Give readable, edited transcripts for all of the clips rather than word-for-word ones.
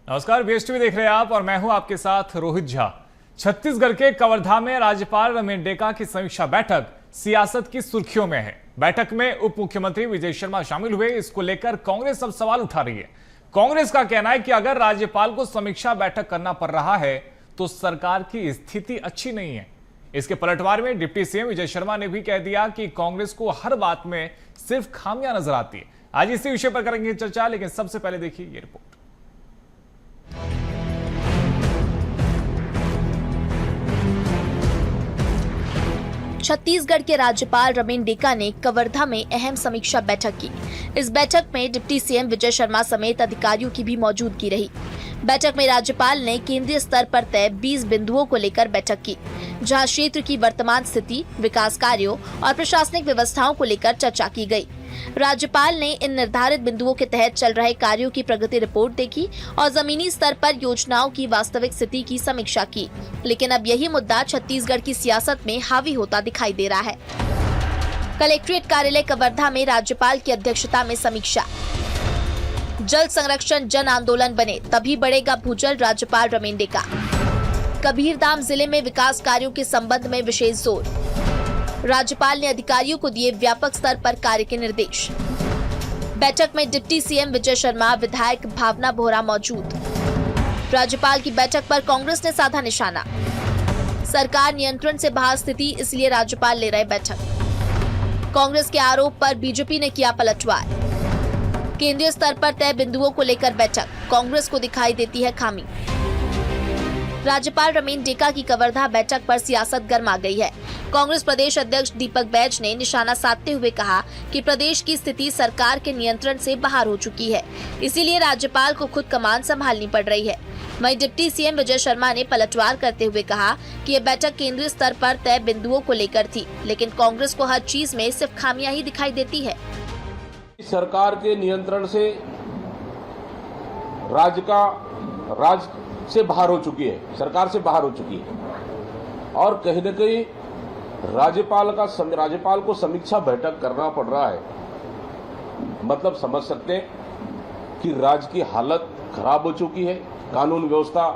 नमस्कार, बीएसटीवी देख रहे हैं आप और मैं हूं आपके साथ रोहित झा। छत्तीसगढ़ के कवर्धा में राज्यपाल रमेश डेका की समीक्षा बैठक सियासत की सुर्खियों में है। बैठक में उप मुख्यमंत्री विजय शर्मा शामिल हुए। इसको लेकर कांग्रेस अब सवाल उठा रही है। कांग्रेस का कहना है कि अगर राज्यपाल को समीक्षा बैठक करना पड़ रहा है तो सरकार की स्थिति अच्छी नहीं है। इसके पलटवार में डिप्टी सीएम विजय शर्मा ने भी कह दिया कि कांग्रेस को हर बात में सिर्फ खामियां नजर आती है। आज इसी विषय पर करेंगे चर्चा, लेकिन सबसे पहले देखिए ये रिपोर्ट। छत्तीसगढ़ के राज्यपाल रमेश डेका ने कवर्धा में अहम समीक्षा बैठक की। इस बैठक में डिप्टी सीएम विजय शर्मा समेत अधिकारियों की भी मौजूदगी रही। बैठक में राज्यपाल ने केंद्रीय स्तर पर तय 20 बिंदुओं को लेकर बैठक की, जहां क्षेत्र की वर्तमान स्थिति, विकास कार्यों और प्रशासनिक व्यवस्थाओं को लेकर चर्चा की गई। राज्यपाल ने इन निर्धारित बिंदुओं के तहत चल रहे कार्यों की प्रगति रिपोर्ट देखी और जमीनी स्तर पर योजनाओं की वास्तविक स्थिति की समीक्षा की। लेकिन अब यही मुद्दा छत्तीसगढ़ की सियासत में हावी होता दिखाई दे रहा है। कलेक्ट्रेट कार्यालय कवर्धा में राज्यपाल की अध्यक्षता में समीक्षा। जल संरक्षण जन आंदोलन बने तभी बढ़ेगा भूजल, राज्यपाल रमेश डेका। कबीरधाम जिले में विकास कार्यों के संबंध में विशेष जोर। राज्यपाल ने अधिकारियों को दिए व्यापक स्तर पर कार्य के निर्देश। बैठक में डिप्टी सीएम विजय शर्मा, विधायक भावना बोहरा मौजूद। राज्यपाल की बैठक पर कांग्रेस ने साधा निशाना। सरकार नियंत्रण से बाहर स्थिति, इसलिए राज्यपाल ले रहे बैठक। कांग्रेस के आरोप पर बीजेपी ने किया पलटवार। केंद्रीय स्तर पर तय बिंदुओं को लेकर बैठक, कांग्रेस को दिखाई देती है खामी। राज्यपाल रमेश डेका की कवर्धा बैठक पर सियासत गर्मा गई है। कांग्रेस प्रदेश अध्यक्ष दीपक बैज ने निशाना साधते हुए कहा कि प्रदेश की स्थिति सरकार के नियंत्रण से बाहर हो चुकी है, इसीलिए राज्यपाल को खुद कमान संभालनी पड़ रही है। वहीं डिप्टी सीएम विजय शर्मा ने पलटवार करते हुए कहा कि ये बैठक केंद्रीय स्तर पर तय बिंदुओं को लेकर थी, लेकिन कांग्रेस को हर चीज में सिर्फ खामियां ही दिखाई देती है। सरकार के नियंत्रण से राज्य से बाहर हो चुकी है, सरकार से बाहर हो चुकी है और कहीं न कहीं राज्यपाल को समीक्षा बैठक करना पड़ रहा है। मतलब समझ सकते हैं कि राज्य की हालत खराब हो चुकी है, कानून व्यवस्था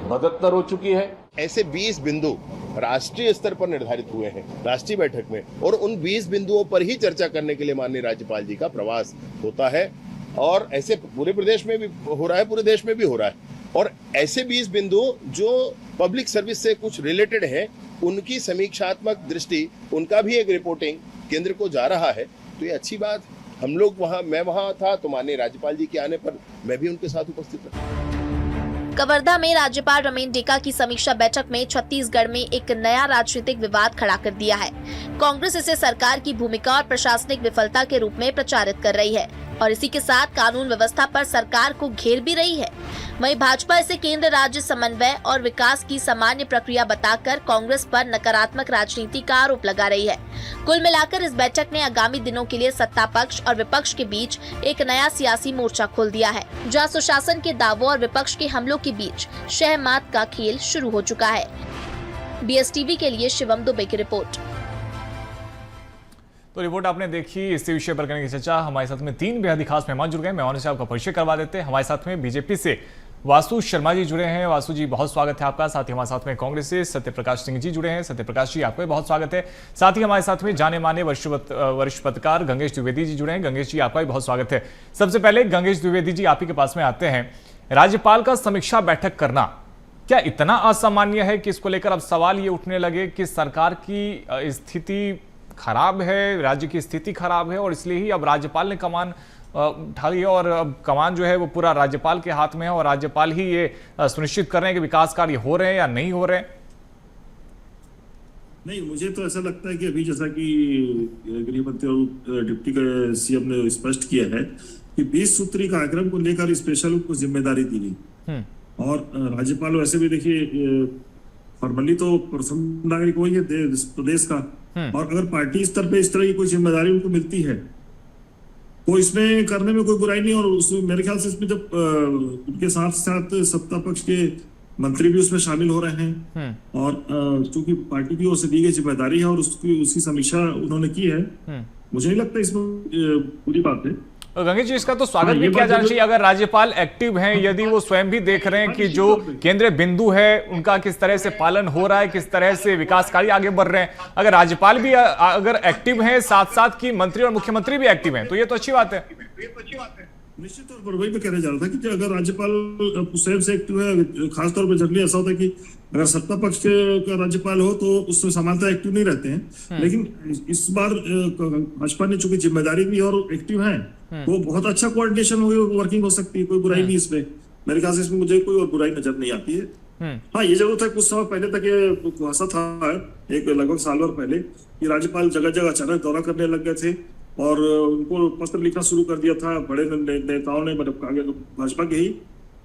बदतर हो चुकी है। ऐसे 20 बिंदु राष्ट्रीय स्तर पर निर्धारित हुए हैं राष्ट्रीय बैठक में, और उन 20 बिंदुओं पर ही चर्चा करने के लिए माननीय राज्यपाल जी का प्रवास होता है। और ऐसे पूरे प्रदेश में भी हो रहा है, पूरे देश में भी हो रहा है। और ऐसे 20 बिंदु जो पब्लिक सर्विस से कुछ रिलेटेड है, उनकी समीक्षात्मक दृष्टि, उनका भी एक रिपोर्टिंग केंद्र को जा रहा है। तो ये अच्छी बात। हम लोग मैं वहां था तो माननीय राज्यपाल जी के आने पर मैं भी उनके साथ उपस्थित रहा। कवर्धा में राज्यपाल रमेश डेका की समीक्षा बैठक में छत्तीसगढ़ में एक नया राजनीतिक विवाद खड़ा कर दिया है। कांग्रेस इसे सरकार की भूमिका और प्रशासनिक विफलता के रूप में प्रचारित कर रही है और इसी के साथ कानून व्यवस्था पर सरकार को घेर भी रही है। वहीं भाजपा इसे केंद्र राज्य समन्वय और विकास की सामान्य प्रक्रिया बताकर कांग्रेस पर नकारात्मक राजनीति का आरोप लगा रही है। कुल मिलाकर इस बैठक ने आगामी दिनों के लिए सत्ता पक्ष और विपक्ष के बीच एक नया सियासी मोर्चा खोल दिया है, जहां सुशासन के दावों और विपक्ष के हमलों के बीच शहमात का खेल शुरू हो चुका है। बीएसटीवी के लिए शिवम दुबे की रिपोर्ट। तो रिपोर्ट आपने देखी। इसी विषय पर करेंगे चर्चा। हमारे साथ में 3 बेहद खास मेहमान जुड़ गए। मेहमानों से आपका परिचय करवा देते हैं। हमारे साथ में बीजेपी से वासु शर्मा जी जुड़े हैं। वासु जी, बहुत स्वागत है आपका। साथ ही हमारे साथ में कांग्रेस से सत्यप्रकाश सिंह जी जुड़े हैं। सत्यप्रकाश जी, आपका भी बहुत स्वागत है। साथ ही हमारे साथ में जाने माने वरिष्ठ पत्रकार गंगेश द्विवेदी जी जुड़े हैं। गंगेश जी, आपका भी बहुत स्वागत है। सबसे पहले गंगेश द्विवेदी जी, आप ही के पास में आते हैं। राज्यपाल का समीक्षा बैठक करना क्या इतना असामान्य है कि इसको लेकर अब सवाल ये उठने लगे कि सरकार की स्थिति खराब है, राज्य की स्थिति खराब है और इसलिए ही अब राज्यपाल ने कमान उठा ली है और अब कमान जो है वो पूरा राज्यपाल के हाथ में है और राज्यपाल ही ये सुनिश्चित कर रहे हैं कि विकास कार्य हो रहे हैं या नहीं हो रहे हैं? नहीं, मुझे तो ऐसा लगता है कि अभी जैसा कि गृह मंत्री और डिप्टी सीएम ने स्पष्ट किया है कि 20 सूत्री कार्यक्रम को लेकर स्पेशल उनको जिम्मेदारी दी गई और राज्यपाल वैसे भी देखिए फॉर्मली तो प्रथम नागरिक वही है प्रदेश का, और अगर पार्टी स्तर पे इस तरह की कोई जिम्मेदारी उनको मिलती है तो इसमें करने में कोई बुराई नहीं। और मेरे ख्याल से इसमें जब उनके साथ साथ सत्ता पक्ष के मंत्री भी उसमें शामिल हो रहे हैं और चूंकि पार्टी की ओर से दी गई जिम्मेदारी है और उसकी समीक्षा उन्होंने की है, मुझे नहीं लगता इसमें बुरी बात है। और गंगेश जी, इसका तो स्वागत भी ये किया बात जाना जरूर- चाहिए अगर राज्यपाल एक्टिव हैं, यदि वो स्वयं भी देख रहे हैं कि जो केंद्रीय बिंदु है उनका किस तरह से पालन हो रहा है, किस तरह से विकास कार्य आगे बढ़ रहे हैं। अगर राज्यपाल भी अगर एक्टिव हैं, साथ साथ की मंत्री और मुख्यमंत्री भी एक्टिव हैं, तो ये तो अच्छी बात है। निश्चित तौर पर वही मैं कहने जा रहा था कि अगर राज्यपाल स्वयं से एक्टिव है, खासतौर पर जनरली ऐसा होता है कि अगर सत्ता पक्ष का राज्यपाल हो तो उसमें सामान्यतः एक्टिव नहीं रहते हैं, लेकिन इस बार भाजपा ने चूंकि जिम्मेदारी भी और एक्टिव है तो बहुत अच्छा कोऑर्डिनेशन वर्किंग हो सकती है। कोई बुराई नहीं इसमें, मेरे ख्याल से इसमें मुझे कोई और बुराई नजर नहीं आती है। हाँ, ये जरूर था कुछ समय पहले तक ये खुलासा था, एक लगभग साल भर पहले, कि राज्यपाल जगह जगह अचानक दौरा करने लग गए थे और उनको पत्र लिखना शुरू कर दिया था। बड़े नेताओं ने, मतलब भाजपा के ही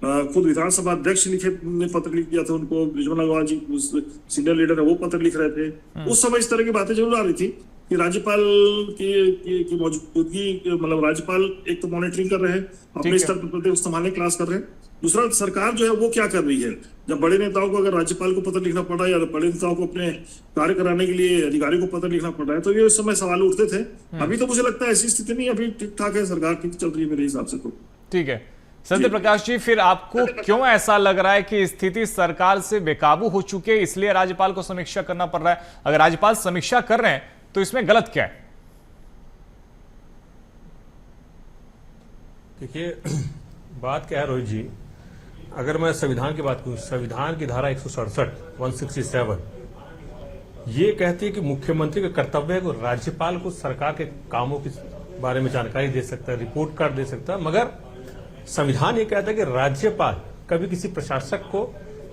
खुद विधानसभा अध्यक्ष ने पत्र लिख दिया था उनको, बिजमल अग्रवाल जी सीनियर लीडर है, वो पत्र लिख रहे थे। उस समय इस तरह की बातें जरूर आ रही थी कि राज्यपाल की मौजूदगी, मतलब राज्यपाल एक तो मॉनिटरिंग कर रहे हैं, अपने स्तर पर संभालने क्लास कर रहे हैं, दूसरा सरकार जो है वो क्या कर रही है। जब बड़े नेताओं को अगर राज्यपाल को पत्र लिखना पड़ा या बड़े नेताओं को अपने कार्य कराने के लिए अधिकारी को पत्र लिखना पड़ रहा है, तो ये उस समय सवाल उठते थे। अभी तो मुझे लगता है ऐसी स्थिति नहीं, अभी ठीक ठाक है, सरकार ठीक चल रही है मेरे हिसाब से। तो ठीक है सत्य प्रकाश जी, फिर आपको क्यों ऐसा लग रहा है कि स्थिति सरकार से बेकाबू हो चुकी है, इसलिए राज्यपाल को समीक्षा करना पड़ रहा है? अगर राज्यपाल समीक्षा कर रहे हैं तो इसमें गलत क्या है? देखिए, बात क्या है रोहित जी, अगर मैं संविधान की बात करूं, संविधान की धारा 167 ये कहती है कि मुख्यमंत्री का कर्तव्य है कि राज्यपाल को सरकार के कामों के बारे में जानकारी दे सकता है, रिपोर्ट कार्ड दे सकता है, मगर संविधान ये कहता है कि राज्यपाल कभी किसी प्रशासक को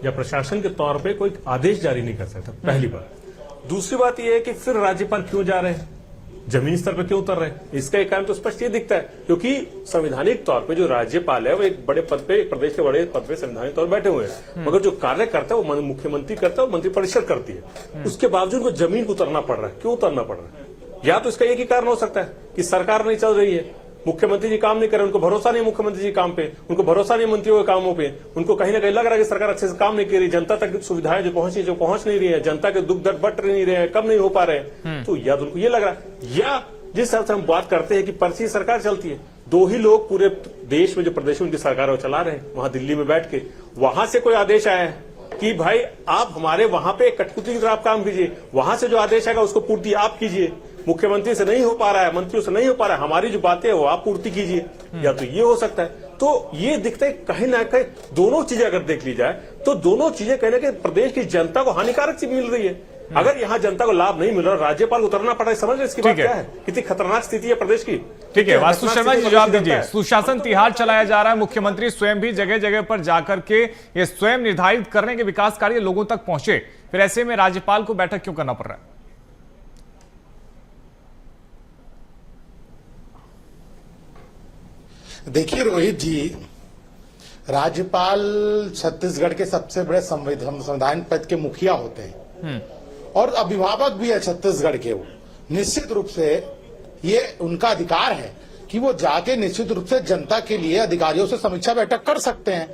या प्रशासन के तौर पे कोई आदेश जारी नहीं कर सकता, पहली बात। दूसरी बात यह है कि फिर राज्यपाल क्यों जा रहे हैं, जमीनी स्तर पर क्यों उतर रहे हैं? इसका एक कारण तो स्पष्ट ये दिखता है, क्योंकि संवैधानिक तौर पे जो राज्यपाल है वो एक बड़े पद पे, प्रदेश के बड़े पद पे संवैधानिक तौर पर बैठे हुए हैं, मगर जो कार्य करता है वो मुख्यमंत्री करता है, वो मंत्रिपरिषद करती है। उसके बावजूद उनको जमीन को उतरना पड़ रहा है। क्यों उतरना पड़ रहा है? या तो इसका एक ही कारण हो सकता है कि सरकार नहीं चल रही है, मुख्यमंत्री जी काम नहीं कर रहे, उनको भरोसा नहीं मुख्यमंत्री जी काम पे, उनको भरोसा नहीं मंत्रियों के कामों पे, उनको कहीं ना कहीं लग रहा है कि सरकार अच्छे से काम नहीं कर रही, जनता तक सुविधाएं जो पहुंच नहीं रही है, जनता के दुख दर्द बट नहीं रहे हैं, कम नहीं हो पा रहे हैं। तो या तो उनको ये लग रहा है, या जिस तरह से हम बात करते हैं कि पर्ची सरकार चलती है, दो ही लोग पूरे देश में जो प्रदेश में उनकी सरकार वो चला रहे हैं, वहां दिल्ली में बैठ के, वहां से कोई आदेश आया है कि भाई आप हमारे वहां पे कठपुतली की तरह आप काम कीजिए, वहां से जो आदेश आएगा उसको पूर्ति आप कीजिए, मुख्यमंत्री से नहीं हो पा रहा है, मंत्रियों से नहीं हो पा रहा है, हमारी जो बातें है वो आप पूर्ति कीजिए। या तो ये हो सकता है। तो ये दिखता है कहीं ना कहीं दोनों चीजें अगर देख ली जाए तो दोनों चीजें कहीं ना कहीं प्रदेश की जनता को हानिकारक चीज मिल रही है। अगर यहाँ जनता को लाभ नहीं मिल रहा, राज्यपाल को उतरना पड़ा, समझ रहे इसकी बात क्या है, कितनी खतरनाक स्थिति है प्रदेश की। ठीक है, वास्तु शर्मा जी जवाब दीजिए। सुशासन तिहार चलाया जा रहा है, मुख्यमंत्री स्वयं भी जगह जगह पर जाकर के ये स्वयं निर्धारित करने के विकास कार्य लोगों तक पहुंचे, फिर ऐसे में राज्यपाल को बैठक क्यों करना पड़ रहा है? देखिए रोहित जी, राज्यपाल छत्तीसगढ़ के सबसे बड़े संविधान पद के मुखिया होते हैं और अभिभावक भी है छत्तीसगढ़ के। वो निश्चित रूप से ये उनका अधिकार है कि वो जाके निश्चित रूप से जनता के लिए अधिकारियों से समीक्षा बैठक कर सकते हैं,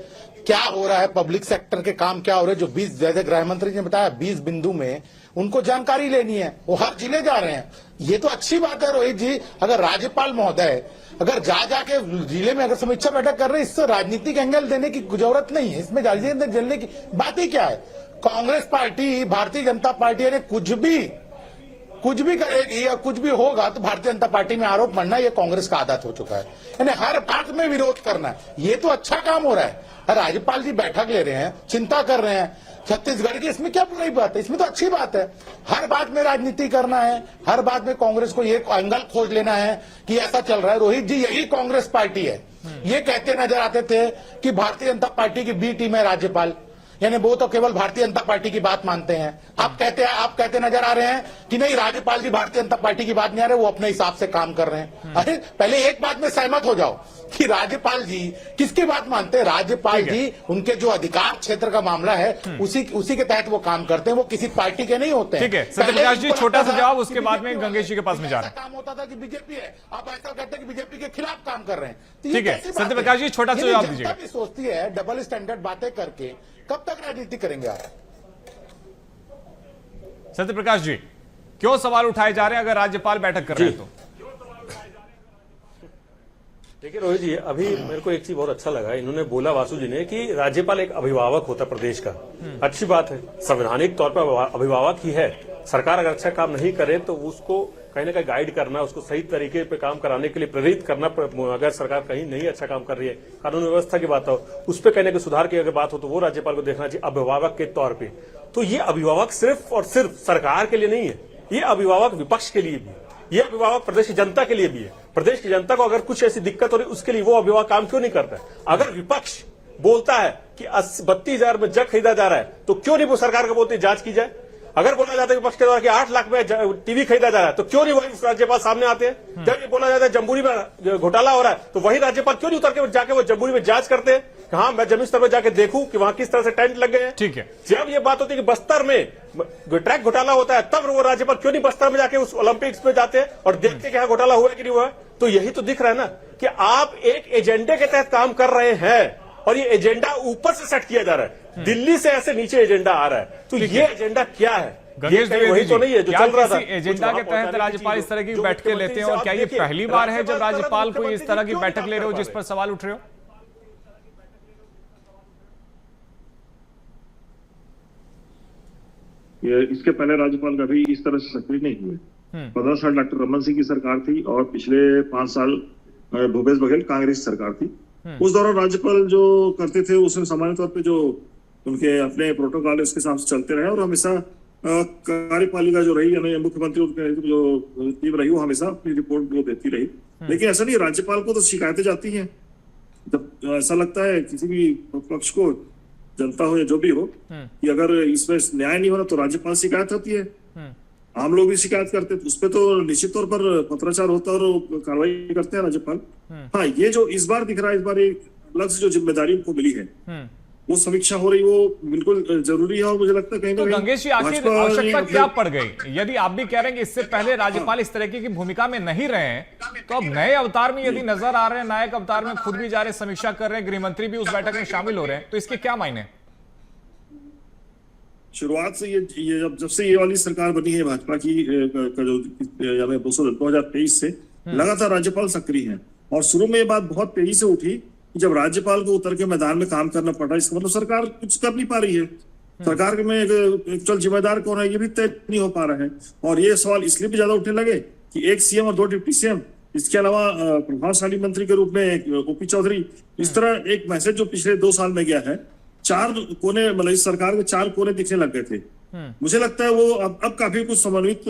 क्या हो रहा है, पब्लिक सेक्टर के काम क्या हो रहे हैं। जो 20, जैसे गृह मंत्री ने बताया, 20 बिंदु में उनको जानकारी लेनी है, वो हर जिले जा रहे हैं। ये तो अच्छी बात है रोहित जी। अगर राज्यपाल महोदय अगर जाके जिले में अगर समीक्षा बैठक कर रहे हैं, इससे राजनीतिक एंगल देने की जरूरत नहीं है, इसमें राजनीतिक जलने की बात ही क्या है। कांग्रेस पार्टी, भारतीय जनता पार्टी ने कुछ भी करेगी या कुछ भी होगा तो भारतीय जनता पार्टी में आरोप मढ़ना ये कांग्रेस का आदत हो चुका है, यानी हर बात में विरोध करना। ये तो अच्छा काम हो रहा है, राज्यपाल जी बैठक ले रहे हैं, चिंता कर रहे हैं छत्तीसगढ़ की, इसमें क्या बुरी बात है, इसमें तो अच्छी बात है। हर बात में राजनीति करना है, हर बात में कांग्रेस को ये एंगल खोज लेना है कि ऐसा चल रहा है। रोहित जी, यही कांग्रेस पार्टी है। ये कहते नजर आते थे कि भारतीय जनता पार्टी की बी टीम है राज्यपाल, यानी वो तो केवल भारतीय जनता पार्टी की बात मानते हैं। आप कहते नजर आ रहे हैं कि नहीं, राज्यपाल जी भारतीय जनता पार्टी की बात नहीं आ रहे, वो अपने हिसाब से काम कर रहे हैं। अरे पहले एक बात में सहमत हो जाओ कि राज्यपाल जी किसकी बात मानते हैं। राज्यपाल जी उनके जो अधिकार क्षेत्र का मामला है उसी के तहत वो काम करते हैं, वो किसी पार्टी के नहीं होते हैं। ठीक है सत्यप्रकाश जी, छोटा सा जवाब, उसके बाद में गंगेश जी के पास में जा रहे हैं। काम होता था कि बीजेपी है, आप ऐसा कहते हैं कि बीजेपी के खिलाफ काम कर रहे हैं। ठीक है सत्यप्रकाश जी, छोटा सा जवाब दीजिए। सोचती है डबल स्टैंडर्ड बातें करके कब तक राजनीति करेंगे आप? सत्यप्रकाश जी, क्यों सवाल उठाए जा रहे हैं अगर राज्यपाल बैठक कर रहे हैं तो? देखिए रोहित जी, अभी मेरे को एक चीज बहुत अच्छा लगा, इन्होंने बोला वासु जी ने कि राज्यपाल एक अभिभावक होता प्रदेश का। अच्छी बात है, संवैधानिक तौर पर अभिभावक ही है। सरकार अगर अच्छा काम नहीं करे तो उसको कहीं ना कहीं गाइड करना, उसको सही तरीके पे काम कराने के लिए प्रेरित करना। अगर सरकार कहीं नहीं अच्छा काम कर रही है, कानून व्यवस्था की बात हो, उस पर कहने की सुधार की अगर बात हो, तो वो राज्यपाल को देखना चाहिए अभिभावक के तौर पर। तो ये अभिभावक सिर्फ और सिर्फ सरकार के लिए नहीं है, ये अभिभावक विपक्ष के लिए भी है, ये अभिभावक प्रदेश की जनता के लिए भी है। प्रदेश की जनता को अगर कुछ ऐसी दिक्कत हो रही उसके लिए वो अभिभावक काम क्यों नहीं करता है? अगर विपक्ष बोलता है कि 32,000 में जग खरीदा जा रहा है, तो क्यों नहीं वो सरकार को बोलते जांच की जाए? अगर बोला जाता है विपक्ष के द्वारा कि 8 लाख में टीवी खरीदा जा रहा है, तो क्यों नहीं वही राज्यपाल सामने आते हैं? जब ये बोला जाता है जम्बूरी में घोटाला हो रहा है, तो वही राज्यपाल क्यों नहीं उतर के जाके वो जम्बूरी में जांच करते हैं? हाँ, मैं जमीन स्तर पर जाके देखूं कि वहां किस तरह से टेंट लग गए हैं। ठीक है। जब ये बात होती है कि बस्तर में ट्रैक घोटाला होता है, तब वो राज्यपाल क्यों नहीं बस्तर में जाके उस ओलंपिक्स में जाते हैं और देखते कि यहाँ घोटाला हुआ है कि नहीं हुआ है? तो यही तो दिख रहा है ना कि आप एक एजेंडे के तहत काम कर रहे हैं और ये एजेंडा ऊपर से सेट किया जा रहा है, दिल्ली से ऐसे नीचे एजेंडा आ रहा है। तो ये एजेंडा क्या है? गणेश द्विवेदी वही तो नहीं है जो चल रहा था। एजेंडा के तहत राज्यपाल इस तरह की बैठकें लेते हैं, और क्या ये पहली बार है जब राज्यपाल कोई इस तरह की बैठक ले रहे हो जिस पर सवाल उठ रहे हो? इसके पहले राज्यपाल कभी इस तरह से सक्रिय नहीं हुए। 15 साल डॉक्टर रमन सिंह की सरकार थी और पिछले 5 साल भूपेश बघेल कांग्रेस सरकार थी। उस दौरान राज्यपाल जो करते थे उसमें सामान्य तौर पे जो उनके अपने प्रोटोकॉल है उसके हिसाब से चलते रहे, और हमेशा कार्यपालिका जो रही यानी मुख्यमंत्री उनके जो टीम रही वो हमेशा अपनी रिपोर्ट वो देती रही। लेकिन ऐसा नहीं, राज्यपाल को तो शिकायतें जाती हैं। जब ऐसा लगता है किसी भी पक्ष को, जनता हो या जो भी हो, कि अगर इसमें न्याय नहीं हो रहा तो राज्यपाल शिकायत होती है। आम लोग भी शिकायत करते हैं, उस पर तो निश्चित तौर पर पत्राचार होता है और कार्रवाई करते हैं राज्यपाल। हाँ, ये जो इस बार दिख रहा है, इस बार एक अलग से जो जिम्मेदारी उनको मिली है वो समीक्षा हो रही, वो बिल्कुल जरूरी है। और मुझे लगता है कहीं तो गंगेश जी, आखिर आवश्यकता क्या पड़ गई? यदि आप भी कह रहे हैं कि इससे पहले राज्यपाल इस तरह की भूमिका में नहीं रहे हैं, तो अब नए अवतार में यदि नजर आ रहे हैं, नायक अवतार में खुद भी जा रहे, समीक्षा कर रहे हैं, गृहमंत्री भी उस बैठक में शामिल हो रहे हैं, तो इसके क्या मायने? शुरुआत से ये जब से ये वाली सरकार बनी है भाजपा की का जो 2023 से लगातार राज्यपाल सक्रिय है। और शुरू में ये बात बहुत तेजी से उठी कि जब राज्यपाल को उतर के मैदान में काम करना पड़ रहा है, इसका मतलब सरकार कुछ कर नहीं पा रही है। सरकार में एक्चुअल जिम्मेदार कौन है ये भी तय नहीं हो पा रहा है। और ये सवाल इसलिए भी ज्यादा उठने लगे कि एक सीएम और 2 डिप्टी सीएम, इसके अलावा प्रभावशाली मंत्री के रूप में ओपी चौधरी, इस तरह एक मैसेज जो पिछले 2 साल में गया है, 4 कोने, मतलब इस सरकार के 4 कोने दिखने लग गए थे। मुझे लगता है वो अब काफी कुछ समन्वित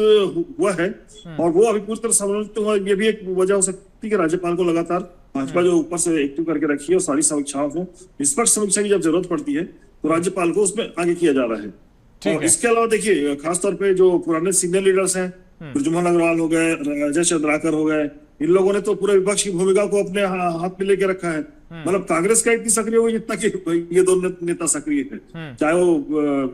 हुआ है, और वो अभी पूरी तरह समन्वित हुआ। ये भी एक वजह हो सकती है कि राज्यपाल को लगातार भाजपा जो ऊपर से एक्टिव करके रखी है, और सारी समीक्षाओं को, निष्पक्ष समीक्षा की जब जरूरत पड़ती है तो राज्यपाल को उसमें आगे किया जा रहा है। और इसके अलावा देखिए, खासतौर पे जो पुराने सीनियर लीडर्स हैं, ब्रजमोहन अग्रवाल हो गए, अजय चंद्राकर हो गए, इन लोगों ने तो पूरे विपक्ष की भूमिका को अपने हाथ में लेके रखा है। मतलब कांग्रेस का इतनी सक्रिय हो जितना कि ये दोनों नेता सक्रिय है, चाहे वो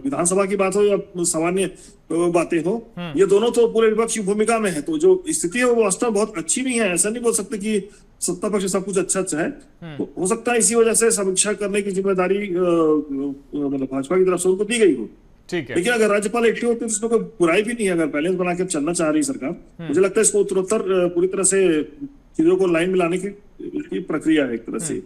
विधानसभा की बात हो या सामान्य बातें हो, ये दोनों तो पूरे विपक्ष की भूमिका में है। तो जो स्थिति है वो वास्तव बहुत अच्छी नहीं है। ऐसा नहीं बोल सकते कि सत्ता पक्ष सब कुछ अच्छा है। तो हो सकता है इसी वजह से समीक्षा करने की जिम्मेदारी मतलब भाजपा की तरफ से उनको दी गई हो। ठीक है। लेकिन अगर राज्यपाल एक्टिव होते तो इसमें कोई बुराई भी नहीं है। अगर बैलेंस बना के चलना चाह रही सरकार, मुझे लगता है इसको उत्तरोत्तर पूरी तरह से चीजों को लाइन में लाने की प्रक्रिया है एक तरह से।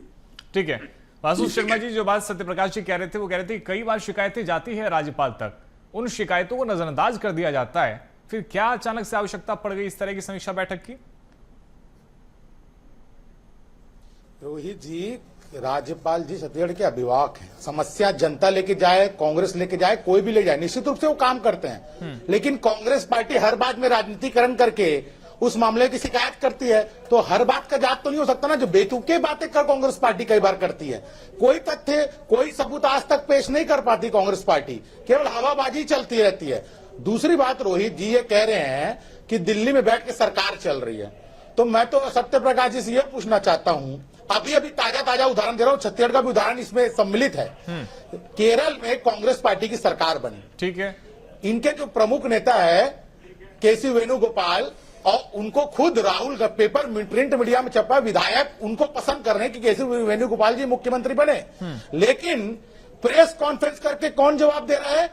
ठीक है। वासु शर्मा जी, जो बात सत्यप्रकाश जी कह रहे थे, वो कह रहे थे कि कई बार शिकायतें जाती है राज्यपाल तक, उन शिकायतों को नजरअंदाज कर दिया जाता है, फिर क्या अचानक से आवश्यकता पड़ गई इस तरह की समीक्षा बैठक की? रोहित जी, राज्यपाल जी छत्तीसगढ़ के अभिभावक हैं। समस्या जनता लेके जाए, कांग्रेस लेके जाए, कोई भी ले जाए, निश्चित रूप से वो काम करते हैं। लेकिन कांग्रेस पार्टी हर बात में राजनीतिकरण करके उस मामले की शिकायत करती है, तो हर बात का जांच तो नहीं हो सकता ना। जो बेतुके बातें कर कांग्रेस पार्टी कई बार करती है, कोई तथ्य, कोई सबूत आज तक पेश नहीं कर पाती कांग्रेस पार्टी, केवल हवाबाजी चलती रहती है। दूसरी बात, रोहित जी ये कह रहे हैं कि दिल्ली में बैठ के सरकार चल रही है, तो मैं तो सत्यप्रकाश जी से यह पूछना चाहता हूं, अभी ताजा उदाहरण दे रहा हूं, छत्तीसगढ़ का भी उदाहरण इसमें सम्मिलित है। केरल में कांग्रेस पार्टी की सरकार बनी, ठीक है, इनके जो प्रमुख नेता है केसी वेणुगोपाल, और उनको खुद राहुल का पेपर प्रिंट मीडिया में छपा, विधायक उनको पसंद कर रहे हैं कि केसी वेणुगोपाल जी मुख्यमंत्री बने। लेकिन प्रेस कॉन्फ्रेंस करके कौन जवाब दे रहा है?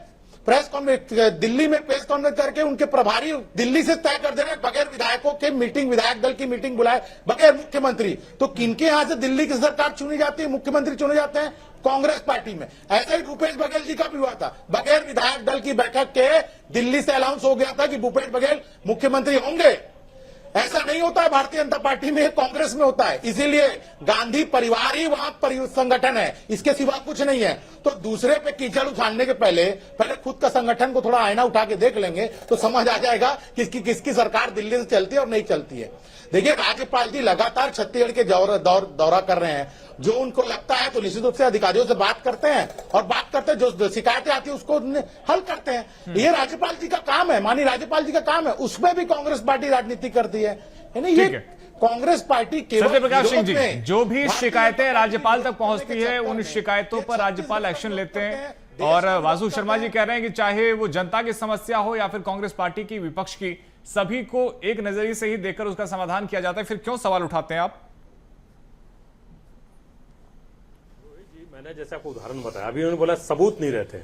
प्रेस कॉन्फ्रेंस दिल्ली में प्रेस कॉन्फ्रेंस करके उनके प्रभारी दिल्ली से तय कर दे रहे हैं बगैर विधायकों के मीटिंग, विधायक दल की मीटिंग बुलाए बगैर मुख्यमंत्री। तो किनके यहां से दिल्ली की सरकार चुनी जाती है, मुख्यमंत्री चुने जाते हैं? कांग्रेस पार्टी में। ऐसा ही भूपेश बघेल जी का भी हुआ था, बगैर विधायक दल की बैठक के दिल्ली से अनाउंस हो गया था कि भूपेश बघेल मुख्यमंत्री होंगे। ऐसा नहीं होता है भारतीय जनता पार्टी में, कांग्रेस में होता है। इसीलिए गांधी परिवार ही वहां संगठन है, इसके सिवा कुछ नहीं है। तो दूसरे पे कीचड़ उछालने के पहले खुद का संगठन को थोड़ा आईना उठा के देख लेंगे तो समझ आ जाएगा किसकी सरकार दिल्ली से चलती है और नहीं चलती है। देखिए, राज्यपाल जी लगातार छत्तीसगढ़ के दौरा कर रहे हैं। जो उनको लगता है तो निश्चित रूप से अधिकारियों से बात करते हैं और बात करते हैं, जो शिकायतें आती है उसको हल करते हैं। ये राज्यपाल जी का काम है, माननीय राज्यपाल जी का काम है। उसमें भी कांग्रेस पार्टी राजनीति करती है। यानी ये कांग्रेस पार्टी केवल सत्यप्रकाश सिंह जी, जो भी शिकायतें राज्यपाल तक पहुंचती है उन शिकायतों पर राज्यपाल एक्शन लेते हैं। और वासु शर्मा जी कह रहे हैं कि चाहे वो जनता की समस्या हो या फिर कांग्रेस पार्टी की, विपक्ष की, सभी को एक नजरिए से ही देखकर उसका समाधान किया जाता है। फिर क्यों सवाल उठाते हैं आप? मैंने जैसे आपको उदाहरण बताया, अभी उन्होंने बोला सबूत नहीं रहते।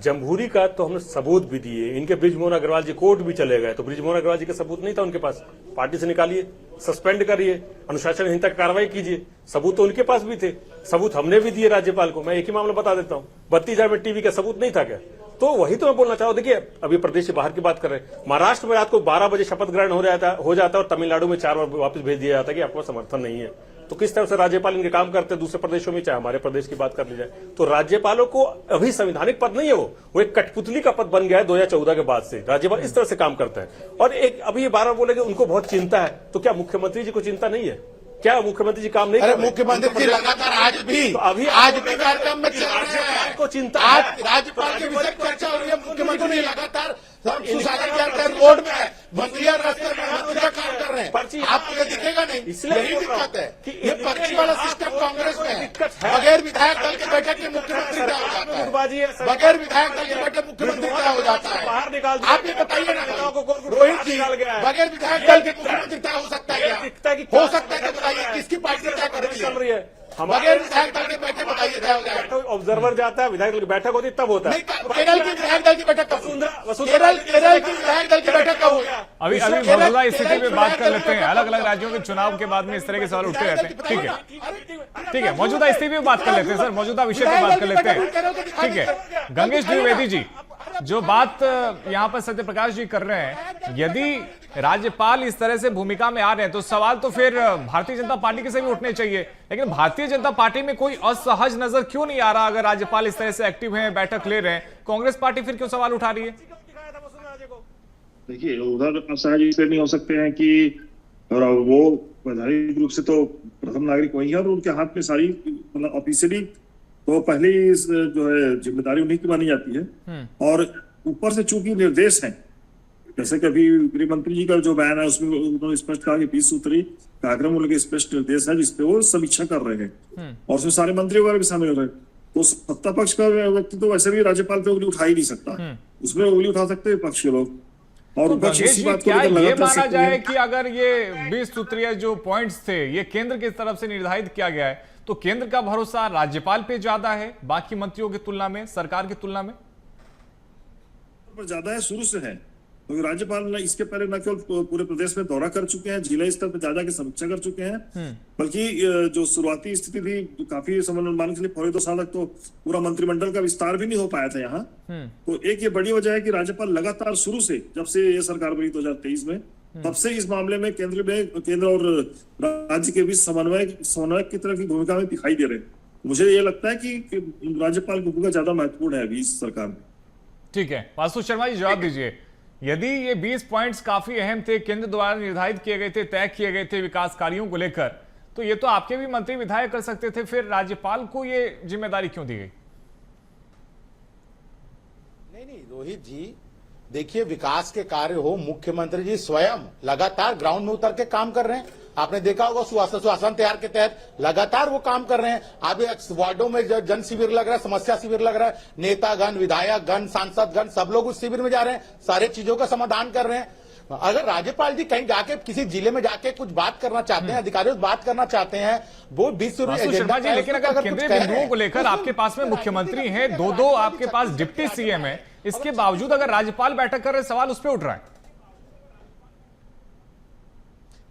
जमहूरी का तो हमने सबूत भी दिए। इनके बृजमोहन अग्रवाल जी कोर्ट भी चले गए, तो बृजमोहन अग्रवाल जी का सबूत नहीं था उनके पास, पार्टी से निकालिए, सस्पेंड करिए, अनुशासनहीनता की कार्रवाई कीजिए। सबूत तो उनके पास भी थे, सबूत हमने भी दिए राज्यपाल को। मैं एक ही मामला बता देता हूं, 32,000 में टीवी का सबूत नहीं था क्या? तो वही तो मैं बोलना चाहूँ। देखिए, अभी प्रदेश से बाहर की बात कर रहे हैं, महाराष्ट्र में रात को 12 बजे शपथ ग्रहण हो जाता है और तमिलनाडु में 4 बार वापस भेज दिया जाता है कि आपको समर्थन नहीं है। तो किस तरह से राज्यपाल इनके काम करते हैं दूसरे प्रदेशों में, चाहे हमारे प्रदेश की बात कर ली जाए। तो राज्यपालों को अभी संवैधानिक पद नहीं है, वो एक कठपुतली का पद बन गया है 2014 के बाद से। राज्यपाल इस तरह से काम करता है। और एक अभी ये 12 बोलेंगे उनको बहुत चिंता है, तो क्या मुख्यमंत्री जी को चिंता नहीं है? क्या मुख्यमंत्री जी काम नहीं कर रहे? मुख्यमंत्री जी लगातार आज भी कार्यक्रम में राज्यपाल को चिंता आज राज्यपाल के विषय चर्चा हो रही है। मुख्यमंत्री लगातार रोड में मंत्रियां रास्ते में काम कर रहे हैं, आपको ये दिखेगा नहीं। यही दिक्कत है कि ये पर्ची वाला सिस्टम कांग्रेस में है। बगैर विधायक दल की बैठक के मुख्यमंत्री तय हो जाता है, बगैर विधायक दल की बैठक मुख्यमंत्री तय हो जाता है। बाहर निकाल, आप ये बताइए ना रोहित जी, बगैर विधायक दल के मुख्यमंत्री तय हो सकता है क्या? हो सकता है, बताइए किसकी पार्टी तय कर रही है? बगैर विधायक दल की बैठक बताइए तय हो जाएगा। ऑब्जर्वर जाता है, विधायक दल की बैठक होती तब होता है। केरल की विधायक दल की बैठक कब? केरल की विधायक दल की बैठक कब होगा? अभी मौजूदा स्थिति में बात कर लेते हैं। अलग अलग राज्यों के चुनाव के बाद में इस तरह के सवाल उठते रहते हैं। ठीक है, मौजूदा स्थिति में बात कर लेते हैं सर, मौजूदा विषय पर बात कर लेते हैं। ठीक है, गंगेश द्विवेदी जी, जो बात यहाँ पर सत्यप्रकाश जी कर रहे हैं, यदि राज्यपाल इस तरह से भूमिका में आ रहे हैं तो सवाल तो फिर भारतीय जनता पार्टी के से भी उठने चाहिए। लेकिन भारतीय जनता पार्टी में कोई असहज नजर क्यों नहीं आ रहा? अगर राज्यपाल इस तरह से एक्टिव हैं, बैठक ले रहे हैं, कांग्रेस पार्टी फिर क्यों सवाल उठा रही है? देखिए, उधर असहज इसलिए नहीं हो सकते हैं कि और वो वैधानिक रूप से तो प्रथम नागरिक वही है और उनके हाथ में सारी मतलब ऑफिशियली तो पहले ही जो है जिम्मेदारी उन्हीं की मानी जाती है। और ऊपर से चूंकि निर्देश है, जैसे कि अभी गृह मंत्री जी का जो बयान है उसमें उन्होंने स्पष्ट कहा कि 20 सूत्री कार्यक्रम उनके स्पष्ट निर्देश है जिसपे वो समीक्षा कर रहे हैं और उसमें सारे मंत्री वगैरह भी शामिल हो रहे हैं। तो सत्ता पक्ष का व्यक्ति तो वैसे भी राज्यपाल पे उंगली उठा ही नहीं सकता, उसमें उंगली उठा सकते हैं विपक्ष के लोग। और तो विपक्ष इसी बात को क्या ये लगातार माना जाए कि अगर ये 20 सूत्रीय जो पॉइंट्स थे ये केंद्र की तरफ से निर्धारित किया गया है, तो केंद्र का भरोसा राज्यपाल पे ज्यादा है बाकी मंत्रियों की तुलना में, सरकार की तुलना में? पर ज्यादा है, शुरू से है। क्योंकि राज्यपाल ने इसके पहले न केवल पूरे प्रदेश में दौरा कर चुके हैं, जिला स्तर पर जा के समीक्षा कर चुके हैं, बल्कि जो शुरुआती स्थिति थी काफी समय मान के लिए पौने 2 साल तक तो पूरा मंत्रिमंडल का विस्तार भी नहीं हो पाया था यहाँ। तो एक ये बड़ी वजह है कि राज्यपाल लगातार शुरू से, जब से ये सरकार बनी 2023 में, तब से इस मामले में केंद्र और राज्य के बीच समन्वय की तरह की भूमिका में दिखाई दे रहे हैं। मुझे ये लगता है कि राज्यपाल की भूमिका ज्यादा महत्वपूर्ण है अभी इस सरकार में। ठीक है, वासु शर्मा जी जवाब दीजिए। यदि ये 20 पॉइंट्स काफी अहम थे, केंद्र द्वारा निर्धारित किए गए थे, तय किए गए थे विकास कार्यों को लेकर, तो ये तो आपके भी मंत्री विधायक कर सकते थे, फिर राज्यपाल को ये जिम्मेदारी क्यों दी गई? नहीं रोहित जी, देखिए विकास के कार्य हो, मुख्यमंत्री जी स्वयं लगातार ग्राउंड में उतर के काम कर रहे हैं। आपने देखा होगा सुशासन तैयार के तहत लगातार वो काम कर रहे हैं। अभी वार्डों में जन शिविर लग रहा है, समस्या शिविर लग रहा है, नेतागण, विधायकगण, सांसदगण सब लोग उस शिविर में जा रहे हैं, सारे चीजों का समाधान कर रहे हैं। अगर राज्यपाल जी कहीं जाके किसी जिले में जाके कुछ बात करना चाहते हैं, अधिकारियों से बात करना चाहते हैं, वो 20 वासु शर्मा जी, लेकिन अगर केंद्रीय बिंदुओं को लेकर आपके पास में मुख्यमंत्री हैं, दो आपके पास डिप्टी सीएम है, इसके बावजूद अगर राज्यपाल बैठक कर रहे, सवाल उस पर उठ रहा है।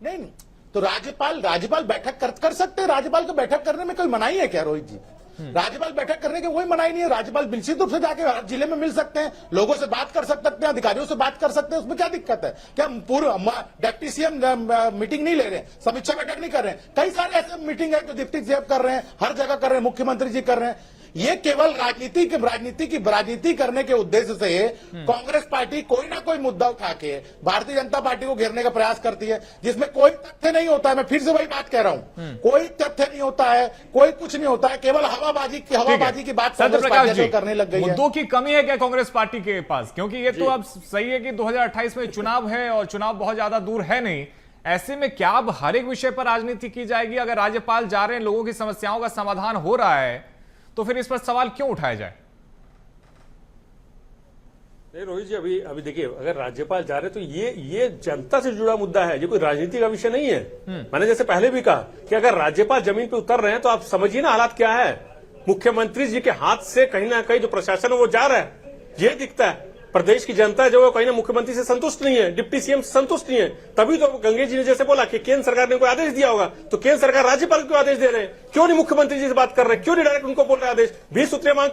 नहीं, तो राज्यपाल बैठक कर सकते हैं। राज्यपाल को बैठक करने में कोई मनाही है क्या रोहित जी? राज्यपाल बैठक करने के कोई मनाही नहीं है। राज्यपाल निश्चित रूप से जाके हर जिले में मिल सकते हैं, लोगों से बात कर सकते हैं, अधिकारियों से बात कर सकते हैं, उसमें क्या दिक्कत है? क्या पूर्व डिप्टी सीएम मीटिंग नहीं ले रहे, समीक्षा बैठक नहीं कर रहे हैं? कई सारे ऐसे मीटिंग है जो डिप्टी सीएम कर रहे हैं, हर जगह कर रहे हैं, मुख्यमंत्री जी कर रहे हैं। ये केवल राजनीति करने के उद्देश्य से कांग्रेस पार्टी कोई ना कोई मुद्दा उठा के भारतीय जनता पार्टी को घेरने का प्रयास करती है, जिसमें कोई तथ्य नहीं होता है। मैं फिर से वही बात कह रहा हूं, कोई तथ्य नहीं होता है, कोई कुछ नहीं होता है, केवल हवाबाजी की बात कांग्रेस पार्टी करने लग गई है। मुद्दों की कमी है क्या कांग्रेस पार्टी के पास? क्योंकि ये तो अब सही है कि 2028 में चुनाव है और चुनाव बहुत ज्यादा दूर है नहीं। ऐसे में क्या अब हर एक विषय पर राजनीति की जाएगी? अगर राज्यपाल जा रहे हैं, लोगों की समस्याओं का समाधान हो रहा है, तो फिर इस पर सवाल क्यों उठाया जाए? नहीं रोहित जी, अभी देखिए, अगर राज्यपाल जा रहे तो ये जनता से जुड़ा मुद्दा है, ये कोई राजनीति का विषय नहीं है। मैंने जैसे पहले भी कहा कि अगर राज्यपाल जमीन पे उतर रहे हैं तो आप समझिए ना हालात क्या है। मुख्यमंत्री जी के हाथ से कहीं ना कहीं जो प्रशासन है वो जा रहा है, ये दिखता है। प्रदेश की जनता जो है कहीं ना मुख्यमंत्री से संतुष्ट नहीं है, डिप्टी सीएम से संतुष्ट नहीं है। तभी तो गंगेश जी ने जैसे बोला कि केंद्र सरकार ने कोई आदेश दिया होगा, तो केंद्र सरकार राज्यपाल को आदेश दे रहे हैं, क्यों नहीं मुख्यमंत्री जी से बात कर रहे हैं? क्यों नहीं डायरेक्ट उनको बोल रहे आदेश? 20 सूत्रीय मांग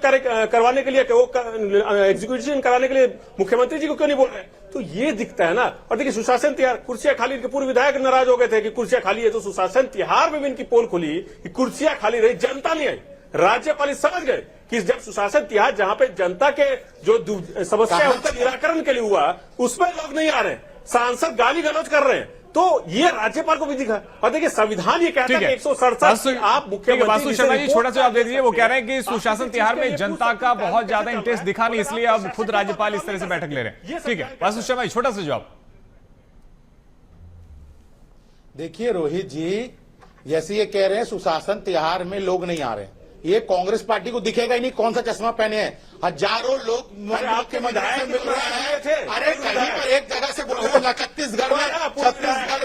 करवाने के लिए, एग्जीक्यूशन कराने के लिए मुख्यमंत्री जी को क्यों नहीं बोल रहे? तो ये दिखता है ना। और देखिए, सुशासन तिहार, कुर्सियां खाली, इनके पूर्व विधायक नाराज हो गए थे कि कुर्सियां खाली है, तो सुशासन तिहार में भी इनकी पोल खुली कि कुर्सियां खाली रही, जनता नहीं आई। राज्यपाल समझ गए कि जब सुशासन तिहार, जहां पे जनता के जो समस्या है उनका निराकरण के लिए हुआ, उसमें लोग नहीं आ रहे, सांसद गाली गलौज कर रहे हैं, तो ये राज्यपाल को भी दिखा। और देखिए, संविधान ये कहता है कि 167 आप मुख्यमंत्री। वासु शर्मा जी, छोटा सा आप दे दीजिए। वो कह रहे हैं कि सुशासन तिहार में जनता का बहुत ज्यादा इंटरेस्ट दिखा नहीं, इसलिए अब खुद राज्यपाल इस तरह से बैठक ले रहे हैं। ठीक है वासु शर्मा जी, छोटा सा जवाब। देखिए रोहित जी, जैसे ये कह रहे हैं सुशासन तिहार में लोग नहीं आ रहे, ये कांग्रेस पार्टी को दिखेगा ही नहीं कौन सा चश्मा पहने हैं। हजारों लोग आपके विधायक मिल रहे हैं। अरे कहीं पर एक जगह से बोल रहे, छत्तीसगढ़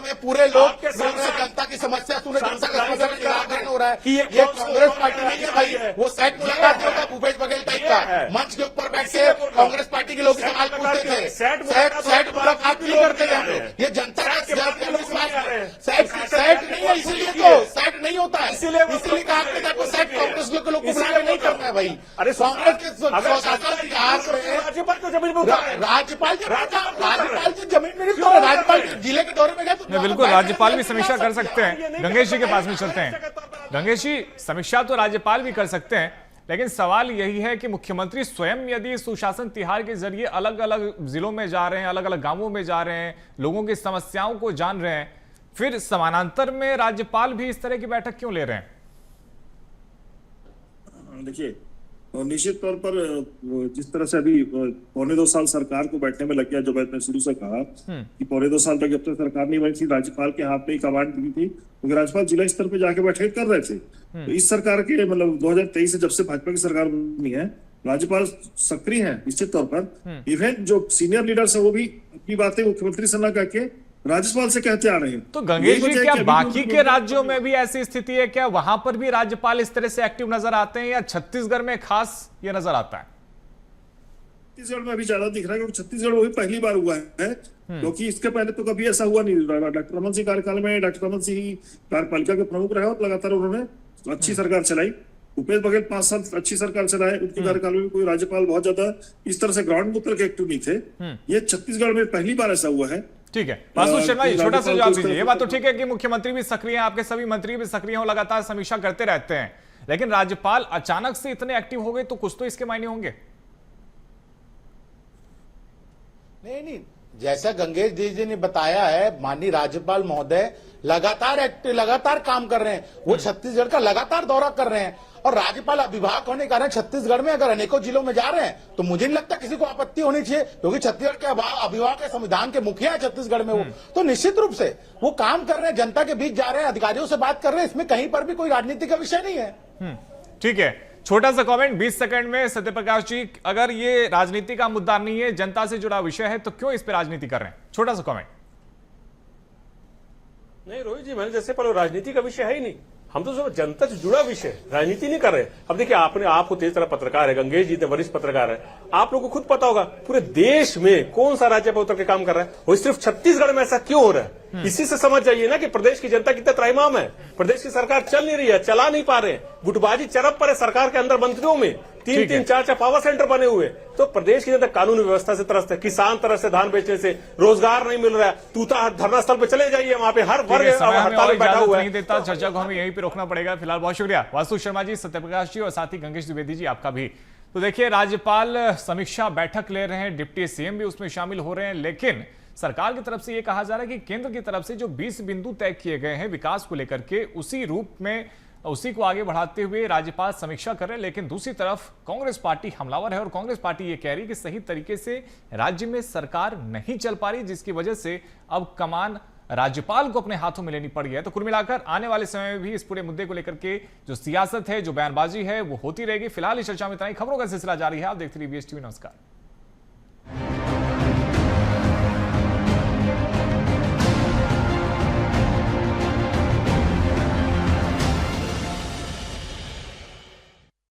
में पूरे लोग जनता की समस्या सुने, जनता का समस्या का निराकरण हो रहा है। ये कांग्रेस पार्टी नहीं है भाई, वो सेट मुलाकात होता भूपेश बघेल टाइप का, मंच के ऊपर बैठ के कांग्रेस पार्टी के लोग सवाल पूछते थे। सेट मुलाकात नहीं करते थे। ये जनता का सेट नहीं है, इसीलिए तो सेट नहीं होता है। इसीलिए कहा आपको सेट कांग्रेस के लोग को नहीं करना है भाई। अरे कांग्रेस के राज्यपाल को जमीन में राज्यपाल की जमीन में नहीं, राज्यपाल जिले के दौरे में गए तो बिल्कुल राज्यपाल भी समीक्षा कर सकते हैं। गंगेश जी के पास भी चलते हैं। गंगेश जी, समीक्षा तो राज्यपाल भी कर सकते हैं, लेकिन सवाल यही है कि मुख्यमंत्री स्वयं यदि सुशासन तिहार के जरिए अलग अलग जिलों में जा रहे हैं, अलग अलग गांवों में जा रहे हैं, लोगों की समस्याओं को जान रहे हैं, फिर समानांतर में राज्यपाल भी इस तरह की बैठक क्यों ले रहे हैं? देखिए, निश्चित तौर पर जिस तरह से अभी 1.25 साल सरकार को बैठने में लग गया, जो मैंने शुरू से कहा कि 1.25 साल तक जब तक सरकार नहीं बनी थी, राज्यपाल के हाथ में ही कमांड दी थी, क्योंकि राज्यपाल जिला स्तर पे जाके बैठक कर रहे थे। तो इस सरकार के मतलब 2023 से जब से भाजपा की सरकार बनी है, राज्यपाल सक्रिय है निश्चित तौर पर। इवन जो सीनियर लीडर्स है वो भी अपनी बातें मुख्यमंत्री से न करके राज्यपाल से कहते आ रहे हैं। तो गंगेश जी, क्या बाकी के राज्यों में भी ऐसी स्थिति है? क्या वहां पर भी राज्यपाल इस तरह से एक्टिव नजर आते हैं, या छत्तीसगढ़ में खास ये नजर आता है? छत्तीसगढ़ में अभी ज्यादा दिख रहा है, क्योंकि छत्तीसगढ़ वो भी पहली बार हुआ है, क्योंकि इसके पहले तो कभी ऐसा हुआ नहीं। डॉक्टर रमन सिंह कार्यकाल में डॉक्टर रमन सिंह कार्यपालिका के प्रमुख रहे और लगातार उन्होंने अच्छी सरकार चलाई। भूपेश बघेल 5 साल अच्छी सरकार चलाए, उनके कार्यकाल में कोई राज्यपाल बहुत ज्यादा इस तरह से ग्राउंड उतर के एक्टिव नहीं थे। ये छत्तीसगढ़ में पहली बार ऐसा हुआ है। ठीक है वासु शर्मा जी, छोटा सा जवाब दीजिए। ये बात तो ठीक है कि मुख्यमंत्री भी सक्रिय हैं, आपके सभी मंत्री भी सक्रिय हैं, लगातार समीक्षा करते रहते हैं, लेकिन राज्यपाल अचानक से इतने एक्टिव हो गए तो कुछ तो इसके मायने होंगे। नहीं, जैसा गंगेश जी ने बताया है, माननीय राज्यपाल महोदय लगातार काम कर रहे हैं। वो छत्तीसगढ़ का लगातार दौरा कर रहे हैं, और राज्यपाल अभिभावक होने के कारण छत्तीसगढ़ में अगर अनेकों जिलों में जा रहे हैं तो मुझे नहीं लगता किसी को आपत्ति होनी चाहिए, क्योंकि छत्तीसगढ़ के अभिभावक है, संविधान के मुखिया है छत्तीसगढ़ में वो। तो निश्चित रूप से वो काम कर रहे हैं, जनता के बीच जा रहे हैं, अधिकारियों से बात कर रहे हैं, इसमें कहीं पर भी कोई राजनीति का विषय नहीं है। ठीक है, छोटा सा कमेंट 20 सेकंड में सत्यप्रकाश जी, अगर ये राजनीति का मुद्दा नहीं है, जनता से जुड़ा विषय है, तो क्यों इस पे राजनीति कर रहे हैं? छोटा सा कमेंट। नहीं रोहित जी, मैंने जैसे पहले राजनीति का विषय है ही नहीं, हम तो सब जनता से जुड़ा विषय, राजनीति नहीं कर रहे। अब देखिए, आपको तेज तरह पत्रकार है, गंगेश जी वरिष्ठ पत्रकार है, आप लोगों को खुद पता होगा पूरे देश में कौन सा राज्य पर उतर के काम कर रहा है, वो सिर्फ छत्तीसगढ़ में ऐसा क्यों हो रहा है? इसी से समझ जाइए ना कि प्रदेश की जनता कितना त्राहिमाम है। प्रदेश की सरकार चल नहीं रही है, चला नहीं पा रहे, गुटबाजी चरम पर है सरकार के अंदर, मंत्रियों में तीन चार पावर सेंटर बने हुए। तो प्रदेश की जनता कानून व्यवस्था से त्रस्त है, किसान तरह से धान बेचने से रोजगार नहीं मिल रहा है, तूता धरना स्थल पे चले जाइए, वहां पे हर वर्ग हड़ताल में बैठा हुआ है। नहीं देता, चर्चा को हमें यहीं पे रोकना पड़ेगा। फिलहाल बहुत शुक्रिया वासु शर्मा जी, सत्यप्रकाश जी और साथ ही गंगेश द्विवेदी जी, आपका भी। तो देखिए, राज्यपाल समीक्षा बैठक ले रहे हैं, डिप्टी सीएम भी उसमें शामिल हो रहे हैं, लेकिन सरकार की तरफ से यह कहा जा रहा है कि केंद्र की तरफ से जो 20 बिंदु तय किए गए हैं विकास को लेकर के, उसी रूप में उसी को आगे बढ़ाते हुए राज्यपाल समीक्षा कर रहे हैं। लेकिन दूसरी तरफ कांग्रेस पार्टी हमलावर है और कांग्रेस पार्टी ये कह रही है कि सही तरीके से राज्य में सरकार नहीं चल पा रही, जिसकी वजह से अब कमान राज्यपाल को अपने हाथों में लेनी पड़ गई है। तो कुल मिलाकर आने वाले समय में भी इस पूरे मुद्दे को लेकर के जो सियासत है, जो बयानबाजी है, वो होती रहेगी। फिलहाल इस चर्चा में इतना ही। खबरों का सिलसिला जारी है, आप देखते रहिए BSTV। नमस्कार।